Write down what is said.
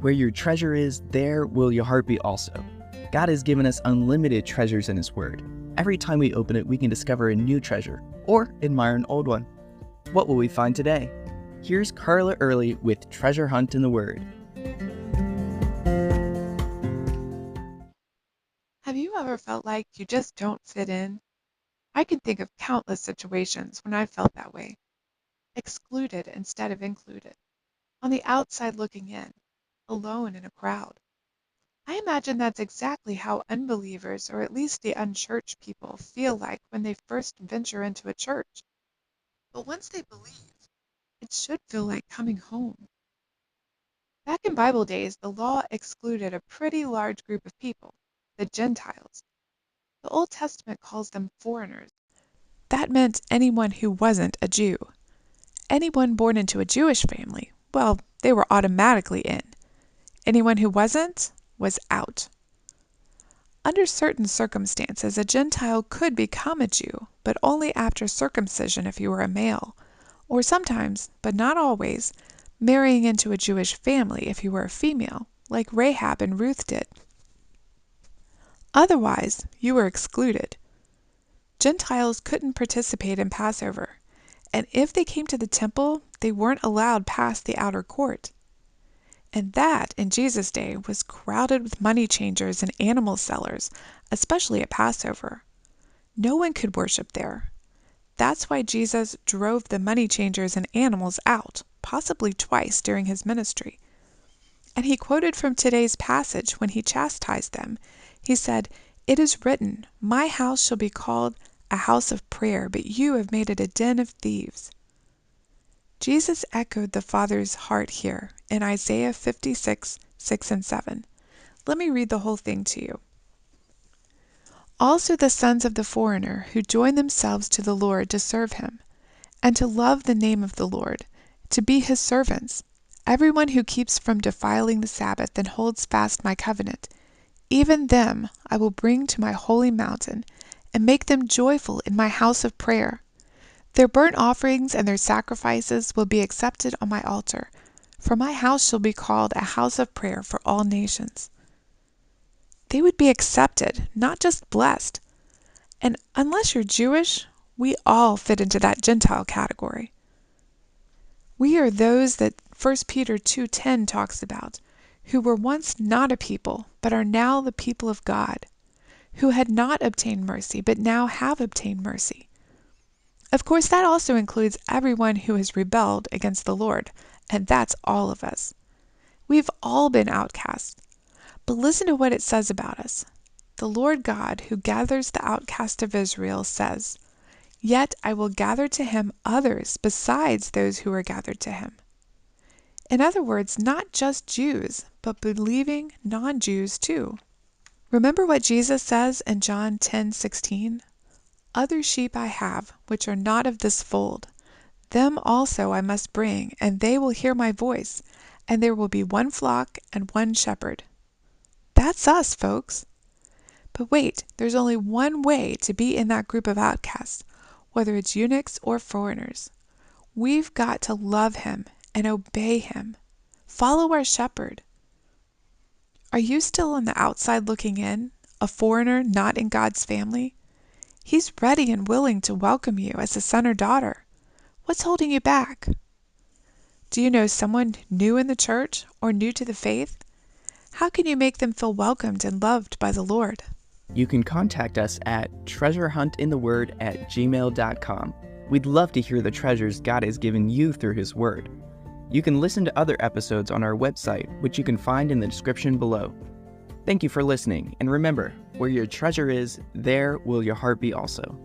Where your treasure is, there will your heart be also. God has given us unlimited treasures in His Word. Every time we open it, we can discover a new treasure or admire an old one. What will we find today? Here's Carla Early with Treasure Hunt in the Word. Have you ever felt like you just don't fit in? I can think of countless situations when I felt that way. Excluded instead of included. On the outside looking in. Alone in a crowd. I imagine that's exactly how unbelievers, or at least the unchurched people, feel like when they first venture into a church. But once they believe, it should feel like coming home. Back in Bible days, the law excluded a pretty large group of people, the Gentiles. The Old Testament calls them foreigners. That meant anyone who wasn't a Jew. Anyone born into a Jewish family, well, they were automatically in. Anyone who wasn't was out. Under certain circumstances, a Gentile could become a Jew, but only after circumcision if you were a male, or sometimes, but not always, marrying into a Jewish family if you were a female, like Rahab and Ruth did. Otherwise, you were excluded. Gentiles couldn't participate in Passover, and if they came to the temple, they weren't allowed past the outer court. And that, in Jesus' day, was crowded with money changers and animal sellers, especially at Passover. No one could worship there. That's why Jesus drove the money changers and animals out, possibly twice during his ministry. And he quoted from today's passage when he chastised them. He said, "It is written, my house shall be called a house of prayer, but you have made it a den of thieves." Jesus echoed the Father's heart here in Isaiah 56, 6 and 7. Let me read the whole thing to you. "Also the sons of the foreigner who join themselves to the Lord to serve him, and to love the name of the Lord, to be his servants, everyone who keeps from defiling the Sabbath and holds fast my covenant, even them I will bring to my holy mountain, and make them joyful in my house of prayer. Their burnt offerings and their sacrifices will be accepted on my altar, for my house shall be called a house of prayer for all nations." They would be accepted, not just blessed. And unless you're Jewish, we all fit into that Gentile category. We are those that 1 Peter 2:10 talks about, who were once not a people, but are now the people of God, who had not obtained mercy, but now have obtained mercy. Of course, that also includes everyone who has rebelled against the Lord, and that's all of us. We've all been outcasts. But listen to what it says about us. The Lord God, who gathers the outcast of Israel, says, "Yet I will gather to him others besides those who are gathered to him." In other words, not just Jews, but believing non-Jews too. Remember what Jesus says in John 10:16? "Other sheep I have, which are not of this fold. Them also I must bring, and they will hear my voice, and there will be one flock and one shepherd." That's us, folks. But wait, there's only one way to be in that group of outcasts, whether it's eunuchs or foreigners. We've got to love him and obey him. Follow our shepherd. Are you still on the outside looking in, a foreigner not in God's family? He's ready and willing to welcome you as a son or daughter. What's holding you back? Do you know someone new in the church or new to the faith? How can you make them feel welcomed and loved by the Lord? You can contact us at treasurehuntintheword@gmail.com. We'd love to hear the treasures God has given you through His Word. You can listen to other episodes on our website, which you can find in the description below. Thank you for listening, and remember, where your treasure is, there will your heart be also.